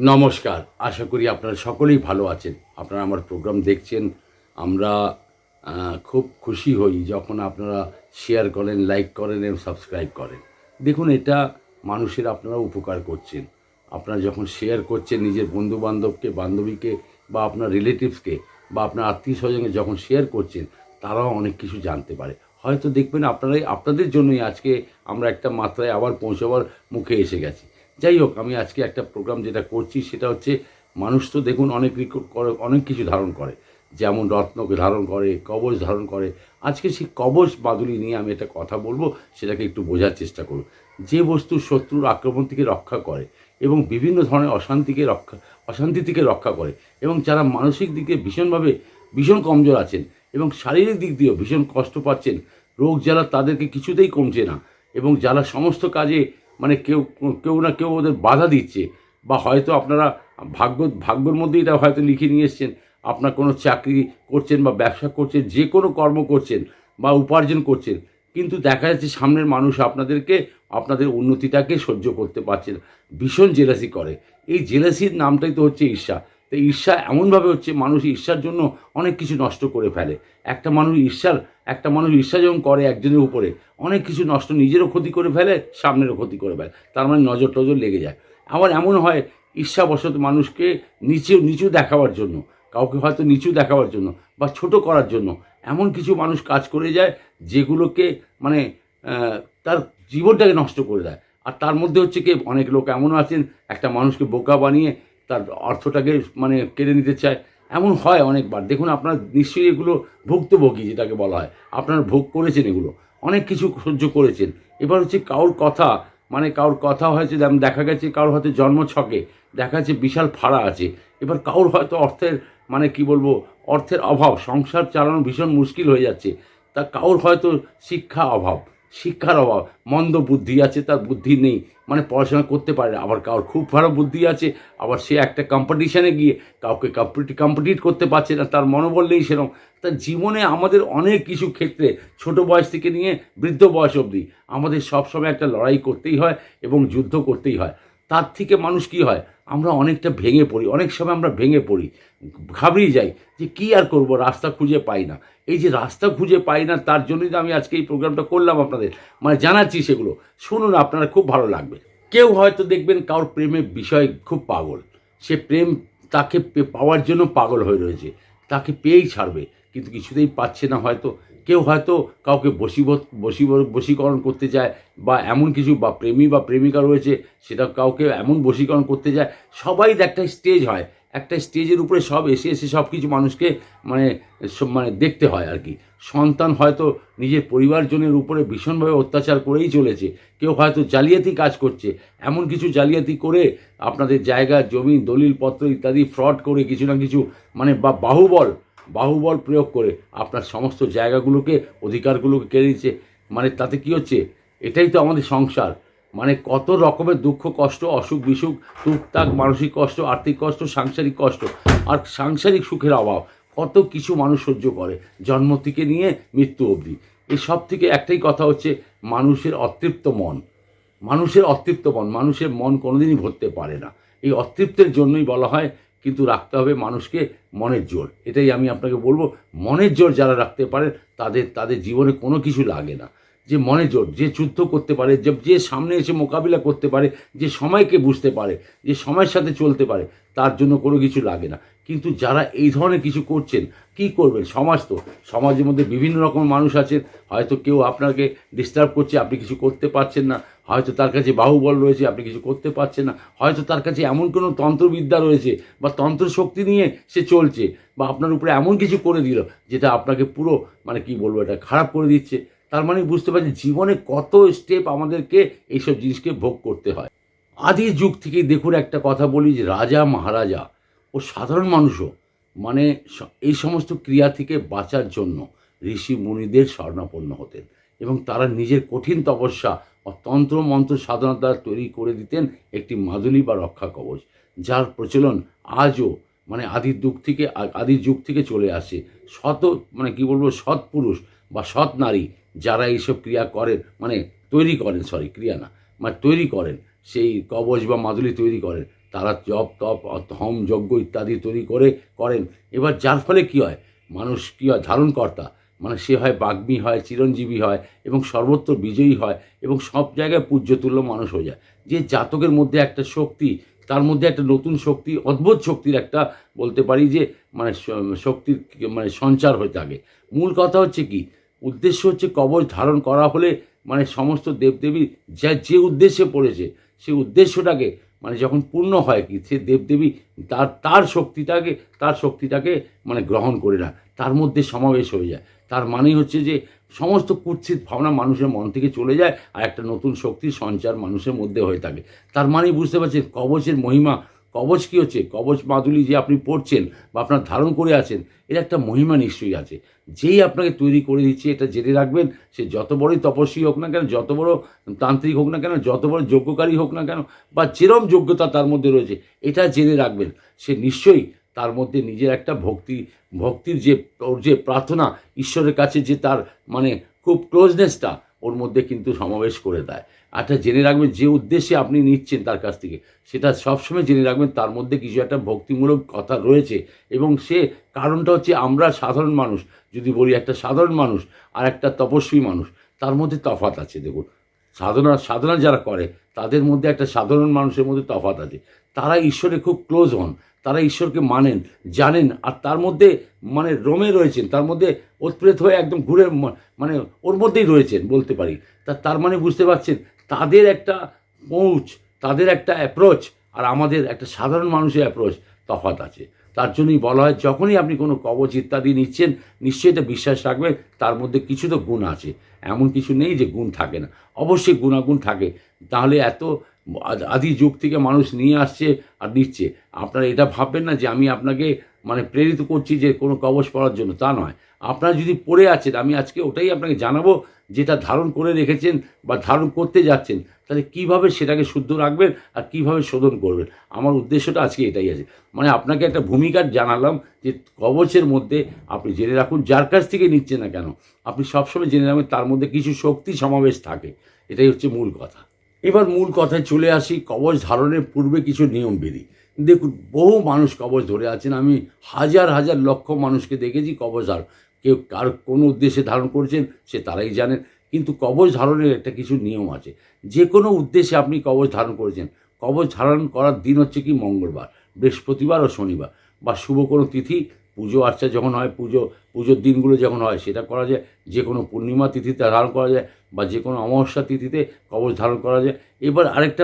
নমস্কার। আশা করি আপনারা সকলেই ভালো আছেন। আপনারা আমার প্রোগ্রাম দেখছেন। আমরা খুব খুশি হই যখন আপনারা শেয়ার করেন, লাইক করেন এবং সাবস্ক্রাইব করেন। দেখুন, এটা মানুষের আপনারা উপকার করছেন। আপনারা যখন শেয়ার করছেন নিজের বন্ধু-বান্ধবকে, বান্ধবীকে বা আপনার রিলেটিভসকে বা আপনার আত্মীয়স্বজনকে যখন শেয়ার করছেন, তারাও অনেক কিছু জানতে পারে। হয়তো দেখবেন আপনাদের জন্যই আজকে আমরা একটা মাত্রায় আবার পৌঁছাবার মুখে এসে গেছি। যাই হোক, আমি আজকে একটা প্রোগ্রাম যেটা করছি সেটা হচ্ছে, মানুষ তো দেখুন অনেক কিছু ধারণ করে। যেমন রত্নকে ধারণ করে, কবচ ধারণ করে। আজকে সেই কবচ বাদুলি নিয়ে আমি একটা কথা বলবো, সেটাকে একটু বোঝার চেষ্টা করুন। যে বস্তু শত্রুর আক্রমণ থেকে রক্ষা করে এবং বিভিন্ন ধরনের অশান্তি থেকে রক্ষা করে, এবং যারা মানসিক দিকে ভীষণ কমজোর আছেন এবং শারীরিক দিক দিয়েও ভীষণ কষ্ট পাচ্ছেন, রোগ জ্বালা তাদেরকে কিছুতেই কমছে না, এবং যারা সমস্ত কাজে মানে কেউ না কেউ ওদের বাধা দিচ্ছে, বা হয়তো আপনারা ভাগ্যর মধ্যে এটা হয়তো লিখে নিয়ে এসছেন, আপনার কোনো চাকরি করছেন বা ব্যবসা করছেন, যে কোনো কর্ম করছেন বা উপার্জন করছেন, কিন্তু দেখা যাচ্ছে সামনের মানুষ আপনাদের উন্নতিটাকে সহ্য করতে পারছে না, ভীষণ জেলাসি করে। এই জেলাসির নামটাই তো হচ্ছে ঈর্ষা। তো ঈর্ষা এমনভাবে হচ্ছে, মানুষ ঈর্ষার জন্য অনেক কিছু নষ্ট করে ফেলে। একটা মানুষ ঈর্ষা যখন করে একজনের উপরে, অনেক কিছু নষ্ট, নিজেরও ক্ষতি করে ফেলে, সামনেরও ক্ষতি করে ফেলে। তার মানে নজর টজর লেগে যায়। আবার এমন হয়, ঈর্ষাবশত মানুষকে নিচু দেখাবার জন্য, কাউকে হয়তো নিচু দেখাবার জন্য বা ছোট করার জন্য এমন কিছু মানুষ কাজ করে যায়, যেগুলোকে মানে তার জীবনটাকে নষ্ট করে দেয়। আর তার মধ্যে হচ্ছে কি, অনেক লোক এমনও আছেন, একটা মানুষকে বোকা বানিয়ে তার অর্থটাকে মানে কেড়ে নিতে চায়। এমন হয় অনেকবার। দেখুন, আপনারা নিশ্চয়ই এগুলো ভুক্তভোগী যেটাকে বলা হয়। আপনারা ভোগ করেছেন এগুলো, অনেক কিছু সহ্য করেছেন। এবার হচ্ছে কারোর কথা হয়েছে, যেমন দেখা গেছে কারোর হয়তো জন্মছকে দেখা যাচ্ছে বিশাল ফাড়া আছে। এবার কারোর হয়তো মানে কি বলবো, অর্থের অভাব, সংসার চালানো ভীষণ মুশকিল হয়ে যাচ্ছে। তা কারোর হয়তো শিক্ষার অভাব, মন্দ বুদ্ধি আছে, তার বুদ্ধি নেই, মানে পড়াশোনা করতে পারে না। আবার কারোর খুব ভালো বুদ্ধি আছে, আবার সে একটা কম্পিটিশানে গিয়ে কাউকে কম্পিটিট করতে পারছে না, তার মনোবল নেই সেরকম। তার জীবনে আমাদের অনেক কিছু ক্ষেত্রে, ছোট বয়স থেকে নিয়ে বৃদ্ধ বয়স অবধি, আমাদের সবসময় একটা লড়াই করতেই হয় এবং যুদ্ধ করতেই হয়। তার থেকে মানুষ কি হয়, আমরা অনেকটা ভেঙে পড়ি, অনেক সময় আমরা ভেঙে পড়ি, ঘাবড়িয়ে যাই যে কী আর করব, রাস্তা খুঁজে পাই না। এই যে রাস্তা খুঁজে পাই না, তার জন্যই তো আমি আজকে এই প্রোগ্রামটা করলাম আপনাদের, মানে জানাচ্ছি সেগুলো। শুনুন, আপনারা খুব ভালো লাগবে। কেউ হয়তো দেখবেন কারোর প্রেমের বিষয় খুব পাগল, সে তাকে পাওয়ার জন্য পাগল হয়ে রয়েছে, তাকে পেয়েই ছাড়বে, কিন্তু কিছুতেই পাচ্ছে না হয়তো। কেউ হয়তো কাউকে বশীকরণ করতে চায়, বা এমন কিছু, বা প্রেমী বা প্রেমিকা রয়েছে, সেটা কাউকে এমন বশীকরণ করতে যায়। সবাই একটা স্টেজ হয়, একটা স্টেজের উপরে সব এসে সব কিছু মানুষকে মানে মানে দেখতে হয় আর কি। সন্তান হয়তো নিজের পরিবারজনের উপরে ভীষণভাবে অত্যাচার করেই চলেছে। কেউ হয়তো জালিয়াতি কাজ করছে, এমন কিছু জালিয়াতি করে আপনাদের জায়গা জমি দলিলপত্র ইত্যাদি ফ্রড করে কিছু না কিছু, মানে বা বাহুবল প্রয়োগ করে আপনার সমস্ত জায়গাগুলোকে, অধিকারগুলোকে কেড়ে নিচ্ছে। মানে তাতে কি হচ্ছে, এটাই তো আমাদের সংসার। মানে কত রকমের দুঃখ কষ্ট, অসুখ বিসুখ, টুকটাক মানসিক কষ্ট, আর্থিক কষ্ট, সাংসারিক কষ্ট, আর সাংসারিক সুখের অভাব, কত কিছু মানুষ সহ্য করে, জন্ম থেকে নিয়ে মৃত্যু অবধি। এই সব থেকে একটাই কথা হচ্ছে, মানুষের অতৃপ্ত মন। মানুষের মন কোনোদিনই ভরতে পারে না। এই অতৃপ্তের জন্যই বলা হয়, কিন্তু রাখতে হবে মানুষকে মনের জোর। এটাই আমি আপনাকে বলবো, মনের জোর যারা রাখতে পারে, তাদের জীবনে কোনো কিছু লাগে না। যে মনের জোর, যে যুদ্ধ করতে পারে, যে সামনে এসে মোকাবিলা করতে পারে, যে সময়কে বুঝতে পারে, যে সময়ের সাথে চলতে পারে, তার জন্য কোনো কিছু লাগে না। কিন্তু যারা এই ধরনের কিছু করছেন, কি করবেন? সমাজের মধ্যে বিভিন্ন রকম মানুষ আছেন, হয়তো কেউ আপনাকে ডিস্টার্ব করছে, আপনি কিছু করতে পারছেন না, হয়তো তার কাছে বাহুবল রয়েছে, আপনি কিছু করতে পারছেন না, হয়তো তার কাছে এমন কোনো তন্ত্রবিদ্যা রয়েছে বা তন্ত্র শক্তি নিয়ে সে চলছে, বা আপনার উপরে এমন কিছু করে দিল যেটা আপনাকে পুরো মানে কি বলবো, এটা খারাপ করে দিচ্ছে। তার মানে বুঝতে পারছি জীবনে কত স্টেপ আমাদেরকে এইসব জিনিসকে ভোগ করতে হয়। আদি যুগ থেকেই দেখুন, একটা কথা বলি, যে রাজা মহারাজা ও সাধারণ মানুষও মানে এই সমস্ত ক্রিয়া থেকে বাঁচার জন্য ঋষি মুনিদের শরণাপন্ন হতেন, এবং তারা নিজের কঠিন তপস্যা ও তন্ত্র মন্ত্র সাধনা দ্বারা তৈরি করে দিতেন একটি মাদুলি বা রক্ষা কবচ, যার প্রচলন আজও মানে আদি যুগ থেকে চলে আসে। মানে কি বলবো, সৎ পুরুষ বা সৎ নারী যারা এইসব ক্রিয়া করেন, মানে তৈরি করেন, ক্রিয়া না, মানে তৈরি করেন, সেই কবচ বা মাদুলি তৈরি করেন, তারা জপ তপ হোম যজ্ঞ ইত্যাদি তৈরি করেন। এবার যার ফলে কী হয়, মানুষ কী হয়, ধারণকর্তা, মানে সে হয় বাগ্মী হয়, চিরঞ্জীবী হয় এবং সর্বত্র বিজয়ী হয় এবং সব জায়গায় পূজ্যতুল্য মানুষ হয়ে যায়। যে জাতকের মধ্যে একটা শক্তি, তার মধ্যে একটা নতুন শক্তি, অদ্ভুত শক্তির একটা, বলতে পারি যে মানে শক্তির মানে সঞ্চার হয়ে থাকে। মূল কথা হচ্ছে কি, উদ্দেশ্য হচ্ছে কবচ ধারণ করা হলে মানে সমস্ত দেবদেবী যে উদ্দেশ্যে পড়েছে সেই উদ্দেশ্যটাকে মানে যখন পূর্ণ হয় কি, সে দেবদেবী তার শক্তিটাকে মানে গ্রহণ করে না, তার মধ্যে সমাবেশ হয়ে যায়। তার মানেই হচ্ছে যে সমস্ত কুৎসিত ভাবনা মানুষের মন থেকে চলে যায় আর একটা নতুন শক্তির সঞ্চার মানুষের মধ্যে হয়ে থাকে। তার মানেই বুঝতে পারছেন কবচের মহিমা। কবচ কী হচ্ছে, কবচ মাদুলি যে আপনি পড়ছেন বা আপনার ধারণ করে আছেন, এর একটা মহিমা নিশ্চয়ই আছে। যেই আপনাকে তৈরি করে দিচ্ছে এটা জেনে রাখবেন, সে যত বড়ই তপস্বী হোক না কেন, যত বড় তান্ত্রিক হোক না কেন, যত বড় যজ্ঞকারী হোক না কেন, বা যেরম যোগ্যতা তার মধ্যে রয়েছে, এটা জেনে রাখবেন সে নিশ্চয়ই তার মধ্যে নিজের একটা ভক্তির যে ওর যে প্রার্থনা ঈশ্বরের কাছে, যে তার মানে খুব ক্লোজনেসটা ওর মধ্যে কিন্তু সমাবেশ করে দেয়। আচ্ছা, জেনে রাখবেন যে উদ্দেশ্যে আপনি নিচ্ছেন তার কাছ থেকে, সেটা সবসময় জেনে রাখবেন তার মধ্যে কিছু একটা ভক্তিমূলক কথা রয়েছে। এবং সে কারণটা হচ্ছে, আমরা সাধারণ মানুষ, যদি বলি একটা সাধারণ মানুষ আর একটা তপস্বী মানুষ, তার মধ্যে তফাৎ আছে। দেখুন, সাধনা যারা করে তাদের মধ্যে একটা সাধারণ মানুষের মধ্যে তফাৎ আছে। তারা ঈশ্বরে খুব ক্লোজ হন, তারা ঈশ্বরকে মানেন, জানেন, আর তার মধ্যে মানে রোমে রয়েছেন, তার মধ্যে ওতপ্রেত হয়ে একদম ঘুরে মানে ওর মধ্যেই রয়েছেন বলতে পারি। তার মানে বুঝতে পারছেন তাদের একটা পৌঁছ, তাদের একটা অ্যাপ্রোচ আর আমাদের একটা সাধারণ মানুষের অ্যাপ্রোচ তফাৎ আছে। তার জন্যই বলা হয় যখনই আপনি কোনো কবচ ইত্যাদি নিচ্ছেন, নিশ্চয়ই এটা বিশ্বাস রাখবেন তার মধ্যে কিছু তো গুণ আছে। এমন কিছু নেই যে গুণ থাকে না, অবশ্যই গুণাগুণ থাকে। তাহলে এত আদি যুগ থেকে মানুষ নিয়ে আসছে আর নিচ্ছে। আপনারা এটা ভাববেন না যে আমি আপনাকে মানে প্রেরিত করছি যে কোনো কবচ পড়ার জন্য, তা নয়। আপনারা যদি পড়ে আছেন, আমি আজকে ওটাই আপনাকে জানাবো, যেটা ধারণ করে রেখেছেন বা ধারণ করতে যাচ্ছেন, তাহলে কীভাবে সেটাকে শুদ্ধ রাখবেন আর কীভাবে শোধন করবেন। আমার উদ্দেশ্যটা আজকে এটাই আছে, মানে আপনাকে একটা ভূমিকা জানালাম যে কবচের মধ্যে আপনি জেনে রাখুন, যার কাছ থেকে নিচ্ছেন না কেন, আপনি সবসময় জেনে রাখবেন তার মধ্যে কিছু শক্তি সমাবেশ থাকে। এটাই হচ্ছে মূল কথা। এবার মূল কথায় চলে আসি, কবচ ধারণের পূর্বে কিছু নিয়মবিধি। দেখুন, বহু মানুষ কবচ ধরে আছেন, আমি হাজার হাজার লক্ষ মানুষকে দেখেছি কবচ ধারণ, কেউ কার কোন উদ্দেশ্যে ধারণ করছেন সে তারাই জানেন। কিন্তু কবচ ধারণের একটা কিছু নিয়ম আছে। যে কোনো উদ্দেশ্যে আপনি কবচ ধারণ করেছেন, কবচ ধারণ করার দিন হচ্ছে কি মঙ্গলবার, বৃহস্পতিবার ও শনিবার, বা শুভ কোনো তিথি, পুজো আর্চা যখন হয়, পুজোর দিনগুলো যখন হয় সেটা করা যায়। যে কোনো পূর্ণিমা তিথিতে ধারণ করা যায়, বা যে কোনো অমাবস্যা তিথিতে কবচ ধারণ করা যায়। এবার আরেকটা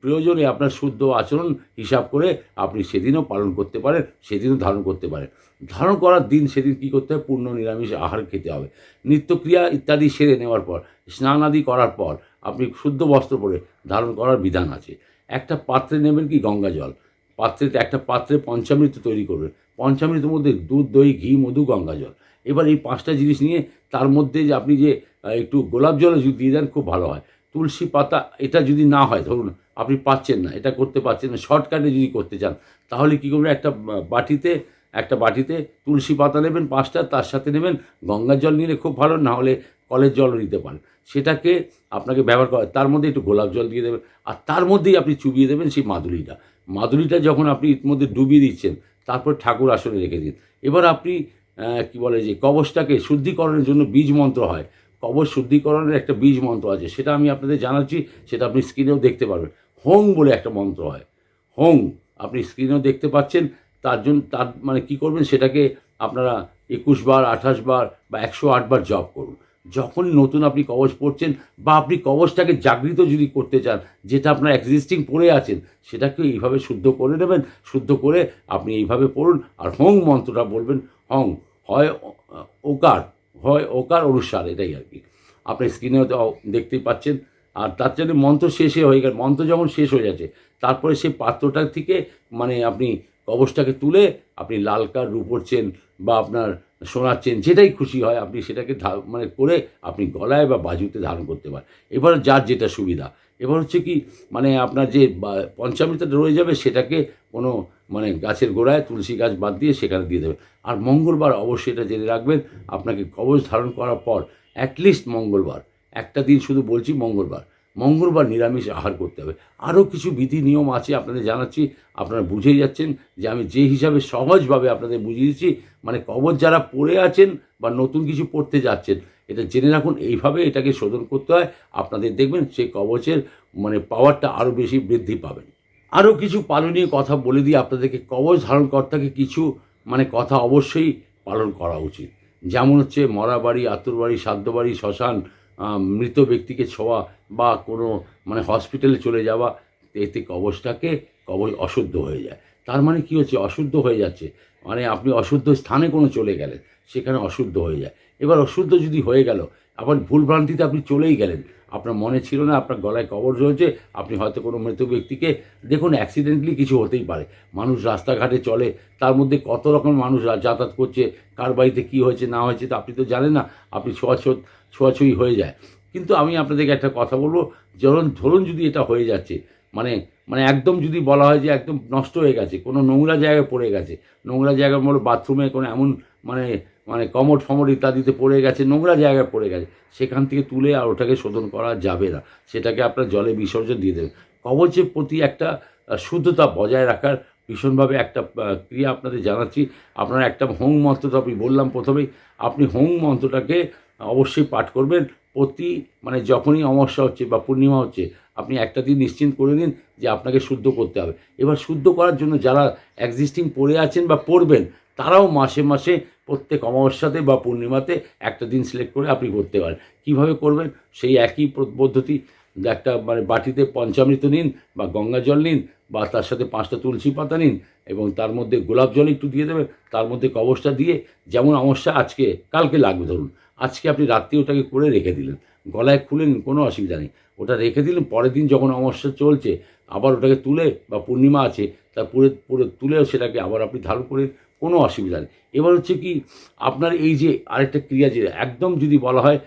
প্রয়োজনে আপনার শুদ্ধ আচরণ হিসাব করে আপনি সেদিনও পালন করতে পারেন, সেদিনও ধারণ করতে পারেন। ধারণ করার দিন সেদিন কী করতে হবে, পূর্ণ নিরামিষ আহার খেতে হবে। নিত্যক্রিয়া ইত্যাদি সেরে নেওয়ার পর, স্নান আদি করার পর আপনি শুদ্ধ বস্ত্র পরে ধারণ করার বিধান আছে। একটা পাত্রে নেবেন কি গঙ্গা জল, একটা পাত্রে পঞ্চামৃত তৈরি করবেন। পঞ্চামৃতের মধ্যে দুধ, দই, ঘি, মধু, গঙ্গা জল। এবার এই 5টা জিনিস নিয়ে তার মধ্যে যে আপনি যে একটু গোলাপ জলও যদি দিয়ে দেন খুব ভালো হয়। তুলসী পাতা, এটা যদি না হয়, ধরুন আপনি পাচ্ছেন না, এটা করতে পারছেন না, শর্টকাটে যদি করতে চান, তাহলে কী করবেন, একটা বাটিতে তুলসী পাতা নেবেন 5টা, তার সাথে নেবেন গঙ্গার জল, নিলে খুব ভালো, না হলে কলের জলও নিতে পারেন। সেটাকে আপনাকে ব্যবহার করা, তার মধ্যে একটু গোলাপ জল দিয়ে দেবেন, আর তার মধ্যেই আপনি চুবিয়ে দেবেন সেই মাদুলিটা যখন আপনি এর মধ্যে ডুবিয়ে দিচ্ছেন, তারপর ঠাকুর আসনে রেখে দিন। এবার আপনি কী বলে যে কবচটাকে শুদ্ধিকরণের জন্য বীজ মন্ত্র হয়, কবচ শুদ্ধিকরণের একটা বীজ মন্ত্র আছে, সেটা আমি আপনাদের জানাচ্ছি, সেটা আপনি স্ক্রিনেও দেখতে পারবেন। হোং বলে একটা মন্ত্র হয়, হোং, আপনি স্ক্রিনেও দেখতে পাচ্ছেন। তার মানে কী করবেন, সেটাকে আপনারা 21 বার, 28 বার বা 108 বার জপ করুন। যখনই নতুন আপনি কবচ পড়ছেন, বা আপনি কবচটাকে জাগৃত যদি করতে চান, যেটা আপনার এক্সিস্টিং পড়ে আছেন, সেটাকে এইভাবে শুদ্ধ করে নেবেন। শুদ্ধ করে আপনি এইভাবে পড়ুন, আর হোং মন্ত্রটা বলবেন। হোং হয় ওকার অনুসার, এটাই আর কি আপনি স্ক্রিনে দেখতেই পাচ্ছেন। আর তার জন্য মন্ত্র শেষে হয়ে গেল, মন্ত্র যখন শেষ হয়ে যাচ্ছে, তারপরে সেই পাত্রটা থেকে মানে আপনি কবচটাকে তুলে আপনি লাল কার, রূপোর চেন বা আপনার সোনার চেন, যেটাই খুশি হয় আপনি সেটাকে মানে করে আপনি গলায় বা বাজুতে ধারণ করতে পারেন। এবার যার যেটা সুবিধা। এবার হচ্ছে কি, মানে আপনার যে পঞ্চামৃতটা রয়ে যাবে, সেটাকে কোনো মানে গাছের গোড়ায়, তুলসী গাছ বাদ দিয়ে সেখানে দিয়ে দেবেন। আর মঙ্গলবার অবশ্যই এটা জেনে রাখবেন, আপনাকে কবচ ধারণ করার পর অ্যাটলিস্ট মঙ্গলবার, একটা দিন শুধু বলছি, মঙ্গলবার নিরামিষ আহার করতে হবে। আরও কিছু বিধি নিয়ম আছে আপনাদের জানাচ্ছি, আপনারা বুঝেই যাচ্ছেন যে আমি যে হিসাবে সহজভাবে আপনাদের বুঝিয়ে দিচ্ছি। মানে কবচ যারা পড়ে আছেন বা নতুন কিছু পড়তে যাচ্ছেন, এটা জেনে রাখুন এইভাবে এটাকে শোধন করতে হয়। আপনাদের দেখবেন সেই কবচের মানে পাওয়ারটা আরও বেশি বৃদ্ধি পাবেন। আরও কিছু পালনীয় কথা বলে দিই আপনাদেরকে। কবচ ধারণকর্তাকে কিছু মানে কথা অবশ্যই পালন করা উচিত। যেমন হচ্ছে মরা বাড়ি, আতুর বাড়ি, শ্রাদ্ধ বাড়ি, শ্মশান, মৃত ব্যক্তিকে ছোঁয়া বা কোনো মানে হসপিটালে চলে যাওয়া, এতে কবচ অশুদ্ধ হয়ে যায়। তার মানে কী হচ্ছে, অশুদ্ধ হয়ে যাচ্ছে মানে আপনি অশুদ্ধ স্থানে কোনো চলে গেলেন, সেখানে অশুদ্ধ হয়ে যায়। এবার অশুদ্ধ যদি হয়ে গেল, আবার ভুলভ্রান্তিতে আপনি চলেই গেলেন, আপনার মনে ছিল না আপনার গলায় কবচ রয়েছে, আপনি হয়তো কোনো মৃত ব্যক্তিকে, দেখুন অ্যাক্সিডেন্টলি কিছু হতেই পারে। মানুষ রাস্তাঘাটে চলে, তার মধ্যে কত রকম মানুষ যাতায়াত করছে, কার বাড়িতে কী হয়েছে না হয়েছে তা আপনি তো জানেন না, আপনি ছোঁয়াছুঁই হয়ে যায়। কিন্তু আমি আপনাদেরকে একটা কথা বলবো, ধরুন যদি এটা হয়ে যাচ্ছে মানে মানে একদম যদি বলা হয় যে একদম নষ্ট হয়ে গেছে, কোনো নোংরা জায়গায় পড়ে গেছে, নোংরা জায়গার মধ্যে বাথরুমে কোনো এমন মানে মানে কমোড ফমোড ইত্যাদিতে পড়ে গেছে, নোংরা জায়গায় পড়ে গেছে, সেখান থেকে তুলে আর ওটাকে শোধন করা যাবে না, সেটাকে আপনার জলে বিসর্জন দিয়ে দেবেন। কবচের প্রতি একটা শুদ্ধতা বজায় রাখার ভীষণভাবে একটা ক্রিয়া আপনাদের জানাচ্ছি। আপনারা একটা হোম মন্ত্র তো আমি বললাম প্রথমেই, আপনি হোম মন্ত্রটাকে অবশ্যই পাঠ করবেন প্রতি মানে যখনই অমাবস্যা হচ্ছে বা পূর্ণিমা হচ্ছে, আপনি একটা দিন নিশ্চিন্ত করে নিন যে আপনাকে শুদ্ধ করতে হবে। এবার শুদ্ধ করার জন্য যারা এক্সিস্টিং পড়ে আছেন বা পড়বেন, তারাও মাসে মাসে প্রত্যেক অমাবস্যাতে বা পূর্ণিমাতে একটা দিন সিলেক্ট করে আপনি করতে পারেন। কীভাবে করবেন, সেই একই পদ্ধতি। একটা মানে বাটিতে পঞ্চামৃত নিন বা গঙ্গা জল নিন বা তার সাথে 5টা তুলসী পাতা নিন এবং তার মধ্যে গোলাপ জল একটু দিয়ে দেবেন, তার মধ্যে কবচটা দিয়ে, যেমন অমাবস্যা আজকে কালকে লাগবে ধরুন, আজকে আপনি রাত্রি ওটাকে করে রেখে দিলেন, গলায় খুলে নিন, কোনো অসুবিধা নেই, ওটা রেখে দিলেন। পরের দিন যখন অমাবস্যা চলছে আবার ওটাকে তুলে বা পূর্ণিমা আছে তা পুরো তুলেও সেটাকে আবার আপনি ধারণ করে, কোনো অসুবিধা নেই। এবার হচ্ছে কি, আপনার এই যে আরেকটা ক্রিয়া যে একদম যদি বলা হয়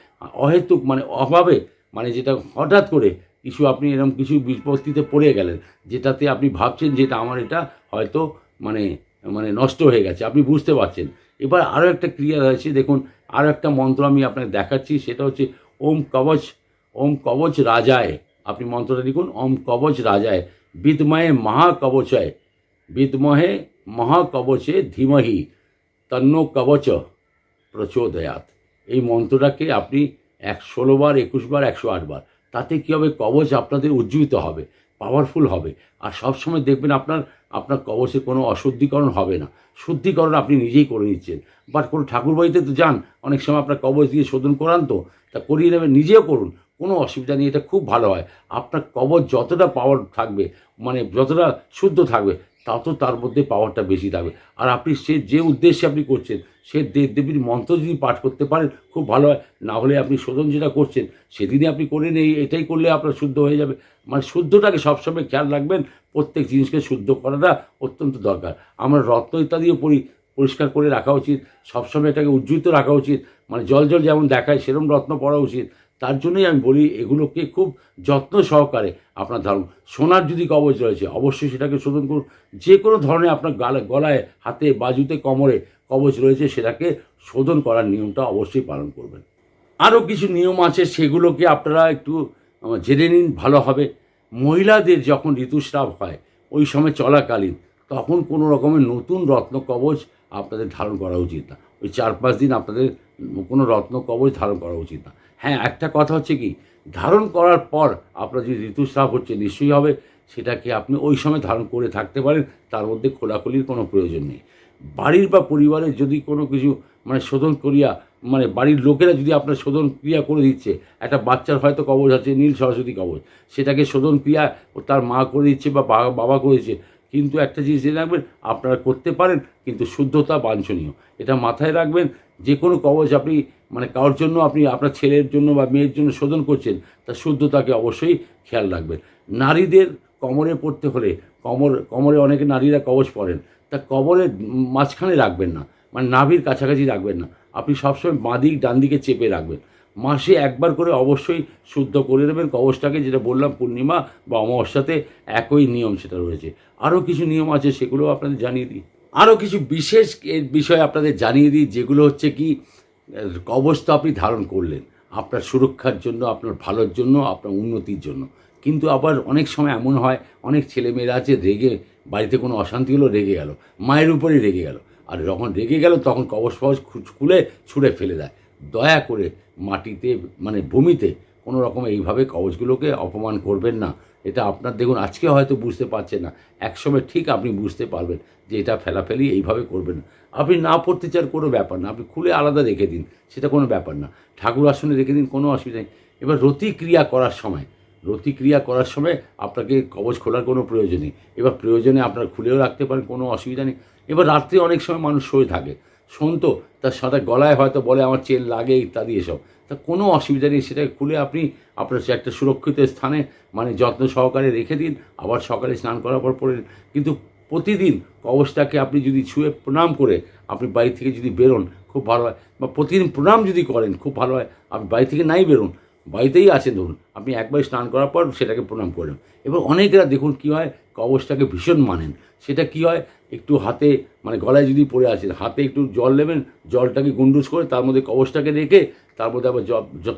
অহেতুক মানে অভাবে, মানে যেটা হঠাৎ করে কিছু আপনি এরকম কিছু বিপত্তিতে পড়ে গেলেন, যেটাতে আপনি ভাবছেন যে এটা আমার এটা হয়তো মানে মানে নষ্ট হয়ে গেছে, আপনি বুঝতে পারছেন। এবার আরও একটা ক্রিয়া রয়েছে, দেখুন আরও একটা মন্ত্র আমি আপনাকে দেখাচ্ছি, সেটা হচ্ছে ওম কবচ রাজায়। আপনি মন্ত্রটা লিখুন, ওম কবচ রাজায় বিদ্মহে মহাকবচয়, বিদ্মহে মহাকবচে ধীমহি তন্নো কবচ প্রচোদয়াৎ। এই মন্ত্রটাকে আপনি 16 বার, 21 বার, 108 বার, তাতে কী হবে, কবচ আপনাদের উজ্জীবিত হবে, পাওয়ারফুল হবে। আর সবসময় দেখবেন আপনার কবচের কোনো অশুদ্ধিকরণ হবে না, শুদ্ধিকরণ আপনি নিজেই করে নিচ্ছেন। বাট কোনো ঠাকুরবাড়িতে তো যান, অনেক সময় আপনার কবচ দিয়ে শোধন করান, তো তা করিয়ে নেবেন, নিজেও করুন, কোনো অসুবিধা নেই, এটা খুব ভালো হয়। আপনার কবচ যতটা পাওয়ার থাকবে, মানে যতটা শুদ্ধ থাকবে, তত তার মধ্যে পাওয়ারটা বেশি থাকবে। আর আপনি যে উদ্দেশ্যে আপনি করছেন, সে দেবদেবীর মন্ত্র যদি পাঠ করতে পারেন খুব ভালো হয়। না হলে আপনি শোধন যেটা করছেন সেদিনই আপনি করে নেই, এটাই করলে আপনার শুদ্ধ হয়ে যাবে। মানে শুদ্ধটাকে সবসময় খেয়াল রাখবেন, প্রত্যেক জিনিসকে শুদ্ধ করাটা অত্যন্ত দরকার। আমরা রত্ন ইত্যাদিও পরিষ্কার করে রাখা উচিত, সবসময় এটাকে উজ্জ্বলিত রাখা উচিত, মানে জল যেমন দেখায় সেরকম রত্ন পরা উচিত। তার জন্যই আমি বলি এগুলোকে খুব যত্ন সহকারে আপনার ধারণ। সোনার যদি কবচ রয়েছে অবশ্যই সেটাকে শোধন করুন। যে কোনো ধরনের আপনার গলায়, হাতে, বাজুতে, কোমরে কবচ রয়েছে, সেটাকে শোধন করার নিয়মটা অবশ্যই পালন করবেন। আরও কিছু নিয়ম আছে, সেগুলোকে আপনারা একটু জেনে নিন, ভালো হবে। মহিলাদের যখন ঋতুস্রাব হয় ওই সময় চলাকালীন, তখন কোনো রকমের নতুন রত্ন কবচ আপনাদের ধারণ করা উচিত না। ওই 4-5 দিন আপনাদের কোনো রত্ন কবচ ধারণ করা উচিত না। হ্যাঁ, একটা কথা হচ্ছে কি, ধারণ করার পর আপনার যদি ঋতুস্রাব হচ্ছে নিশ্চয়ই হবে, সেটাকে আপনি ওই সময় ধারণ করে থাকতে পারেন, তার মধ্যে খোলাখুলির কোনো প্রয়োজন নেই। বাড়ির বা পরিবারের যদি কোনো কিছু মানে শোধন করিয়া, মানে বাড়ির লোকেরা যদি আপনার শোধন ক্রিয়া করে দিচ্ছে, একটা বাচ্চার হয়তো কবচ আছে নীল সরস্বতী কবচ, সেটাকে শোধন ক্রিয়া তার মা করে দিচ্ছে বা বাবা করেছে, কিন্তু একটা জিনিস জেনে রাখবেন, আপনারা করতে পারেন কিন্তু শুদ্ধতা বাঞ্ছনীয়, এটা মাথায় রাখবেন। যে কোনো কবচ আপনি মানে কারোর জন্য, আপনি আপনার ছেলের জন্য বা মেয়ের জন্য শোধন করছেন, তার শুদ্ধতাকে অবশ্যই খেয়াল রাখবেন। নারীদের কোমরে পড়তে হলে, কোমরে অনেকে নারীরা কবচ পরেন, তা কবরের মাঝখানে রাখবেন না, মানে নাভির কাছাকাছি রাখবেন না, আপনি সবসময় বাঁ দিক ডান দিকে চেপে রাখবেন। মাসে একবার করে অবশ্যই শুদ্ধ করে দেবেন কবচটাকে, যেটা বললাম পূর্ণিমা বা অমাবস্যাতে একই নিয়ম সেটা রয়েছে। আরও কিছু নিয়ম আছে, সেগুলো আপনাদের জানিয়ে দিই। আরও কিছু বিশেষ বিষয় আপনাদের জানিয়ে দিই, যেগুলো হচ্ছে কি, কবচ তো আপনি ধারণ করলেন, আপনার সুরক্ষার জন্য, আপনার ভালোর জন্য, আপনার উন্নতির জন্য। কিন্তু আবার অনেক সময় এমন হয়, অনেক ছেলেমেয়েরা আছে রেগে, বাড়িতে কোনো অশান্তি হলো রেগে গেল, মায়ের উপরেই রেগে গেল, আর যখন রেগে গেল তখন কবচ ফবচ খুলে ছুঁড়ে ফেলে দেয়। দয়া করে মাটিতে মানে ভূমিতে কোনো রকম এইভাবে কবচগুলোকে অপমান করবেন না। এটা আপনার দেখুন আজকে হয়তো বুঝতে পারছেন না, একসময় ঠিক আপনি বুঝতে পারবেন যে এটা ফেলাফেলি এইভাবে করবেন না। আপনি না পড়তে চান কোনো ব্যাপার না, আপনি খুলে আলাদা রেখে দিন, সেটা কোনো ব্যাপার না। ঠাকুর আসনে রেখে দিন, কোনো অসুবিধা নেই। এবার রতিক্রিয়া করার সময় আপনাকে কবচ খোলার কোনো প্রয়োজন নেই। এবার প্রয়োজনে আপনারা খুলেও রাখতে পারেন, কোনো অসুবিধা নেই। এবার রাত্রে অনেক সময় মানুষ শুয়ে থাকে, শোন তো তার সাথে গলায় হয়তো বলে আমার চেন লাগে ইত্যাদি এসব, তা কোনো অসুবিধা নেই। সেটাকে খুলে আপনি আপনার একটা সুরক্ষিত স্থানে মানে যত্ন সহকারে রেখে দিন, আবার সকালে স্নান করার পর পরে। কিন্তু প্রতিদিন কবচটাকে আপনি যদি ছুঁয়ে প্রণাম করে আপনি বাড়ি থেকে যদি বেরোন খুব ভালো হয়, বা প্রতিদিন প্রণাম যদি করেন খুব ভালো হয়। আপনি বাড়ি থেকে নাই বেরোন, বাড়িতেই আছেন ধরুন, আপনি একবার স্নান করার পর সেটাকে প্রণাম করেন। এবার অনেকেরা দেখুন কী হয়, কবচটাকে ভীষণ মানেন। সেটা কী হয়, একটু হাতে মানে গলায় যদি পড়ে আছেন, হাতে একটু জল নেবেন, জলটাকে গুন্ডুস করে তার মধ্যে কবচটাকে রেখে তার মধ্যে আবার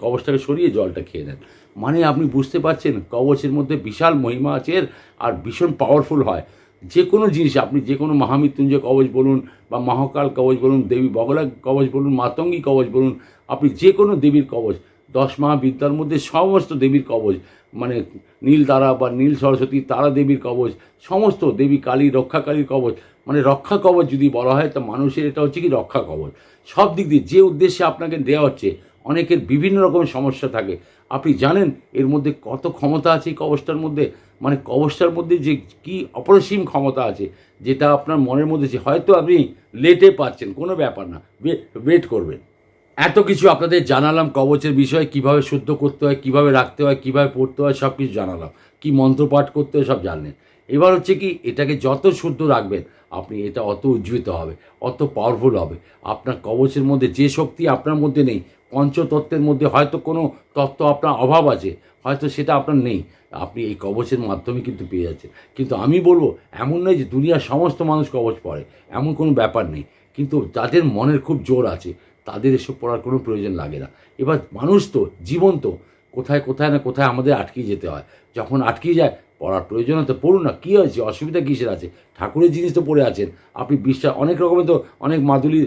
কবচটাকে সরিয়ে জলটা খেয়ে নেন। মানে আপনি বুঝতে পারছেন কবচের মধ্যে বিশাল মহিমা আছে আর ভীষণ পাওয়ারফুল হয়। যে কোনো জিনিস আপনি যে কোনো মহামৃত্যুঞ্জয় কবচ বলুন বা মহাকাল কবচ বলুন, দেবী বগলা কবচ বলুন, মাতঙ্গী কবচ বলুন, আপনি যে কোনো দেবীর কবচ, 10 মহাবিদ্যার মধ্যে সমস্ত দেবীর কবচ, মানে নীল তারা বা নীল সরস্বতী তারা দেবীর কবচ, সমস্ত দেবী কালী রক্ষাকালীর কবচ, মানে রক্ষা কবচ যদি বলা হয় তা মানুষের এটা হচ্ছে কি রক্ষা কবচ। সব দিক দিয়ে যে উদ্দেশ্যে আপনাকে দেওয়া হচ্ছে, অনেকের বিভিন্ন রকম সমস্যা থাকে। আপনি জানেন এর মধ্যে কত ক্ষমতা আছে এই কবচটার মধ্যে, মানে কবচটার মধ্যে যে কি অপরিসীম ক্ষমতা আছে, যেটা আপনার মনের মধ্যে হয়তো আপনি লেটে পাচ্ছেন, কোনো ব্যাপার না, ওয়েট করবেন। এত কিছু আপনাদের জানালাম কবচের বিষয়ে, কিভাবে শুদ্ধ করতে হয়, কিভাবে রাখতে হয়, কিভাবে পড়তে হয়, সব কিছু জানালাম। কি মন্ত্রপাঠ করতে হয় সব জানলেন। এবার হচ্ছে কি এটাকে যত শুদ্ধ রাখবেন আপনি এটা অত উজ্জীবিত হবে, অত পাওয়ারফুল হবে। আপনার কবচের মধ্যে যে শক্তি আপনার মধ্যে নেই, পঞ্চতত্ত্বের মধ্যে হয়তো কোনো তত্ত্ব আপনার অভাব আছে, হয়তো সেটা আপনার নেই, আপনি এই কবচের মাধ্যমে কিন্তু পেয়ে যাচ্ছেন। কিন্তু আমি বলবো এমন নয় যে দুনিয়ার সমস্ত মানুষ কবচ পড়ে, এমন কোনো ব্যাপার নেই। কিন্তু যাদের মনের খুব জোর আছে তাদের এসব পড়ার কোনো প্রয়োজন লাগে না। এবার মানুষ তো জীবন তো কোথায় না কোথায় আমাদের আটকে যেতে হয়, যখন আটকে যায় পড়ার প্রয়োজন তো পড়ুন না, কী হয়েছে, অসুবিধা কিসের আছে, ঠাকুরের জিনিস তো পড়ে আছেন আপনি। বিশ্বাস অনেক রকমের তো অনেক মাদুলি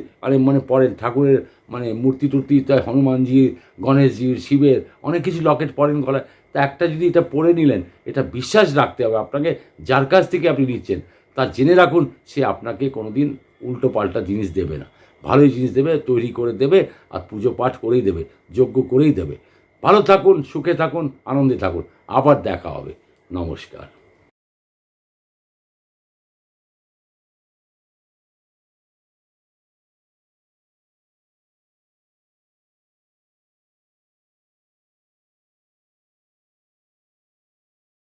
মানে পড়েন ঠাকুরের, মানে মূর্তি টুর্তি, তাই হনুমানজির, গণেশজির, শিবের অনেক কিছু লকেট পড়েন গলায়। তা একটা যদি এটা পড়ে নিলেন, এটা বিশ্বাস রাখতে হবে আপনাকে, যার কাছ থেকে আপনি নিচ্ছেন তা জেনে রাখুন সে আপনাকে কোনো দিন উল্টো পাল্টা জিনিস দেবে না, ভালোই জিনিস দেবে, তৈরি করে দেবে, আর পুজো পাঠ করেই দেবে, যজ্ঞ করেই দেবে। ভালো থাকুন, সুখে থাকুন, আনন্দে থাকুন, আবার দেখা হবে। নমস্কার।